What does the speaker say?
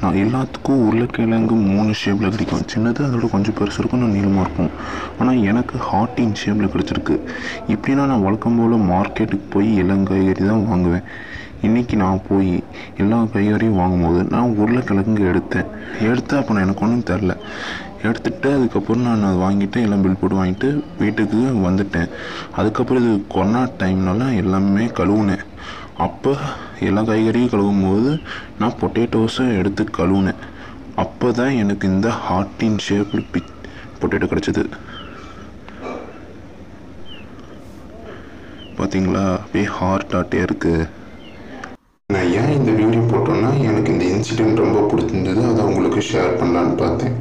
நான் எல்லாத்துக்கும் உருளைக்கிழங்கு 3 ஷேப்பில் கிடைக்கும். சின்னது அதோட கொஞ்சம் பெருசு இருக்கும், இன்னும் நீளமாக இருக்கும். ஆனால் எனக்கு ஹார்ட்டின் ஷேப்பில் கிடச்சிருக்கு. இப்படின்னா நான் வழக்கம் போல் மார்க்கெட்டுக்கு போய் எல்லா காய்கறி தான் வாங்குவேன். இன்றைக்கி நான் போய் எல்லா காய்கறியும் வாங்கும்போது நான் உருளைக்கிழங்கு எடுத்தேன். அப்போ நான் எனக்கு ஒன்றும் தெரில. எடுத்துகிட்டு அதுக்கப்புறம் நான் அதை வாங்கிட்டு எல்லாம் பில் போட்டு வாங்கிட்டு வீட்டுக்கு வந்துட்டேன். அதுக்கப்புறம் இது கொரோனா டைம்னால எல்லாமே கழுவுனேன். அப்போ எல்லா காய்கறியும் கழுவும் போது நான் பொட்டேட்டோஸை எடுத்து கழுவுனேன். அப்போ தான் எனக்கு இந்த ஹார்ட்டின் ஷேப்பில் பொட்டேட்டோ கிடச்சிது. பார்த்தீங்களா, அப்படியே ஹார்ட்டாகட்டே இருக்குது. நான் ஏன் இந்த வீடியோ போட்டோன்னா, எனக்கு இந்த இன்சிடெண்ட் ரொம்ப பிடிச்சிருந்தது. அதை உங்களுக்கு ஷேர் பண்ணலான்னு பார்த்தேன்.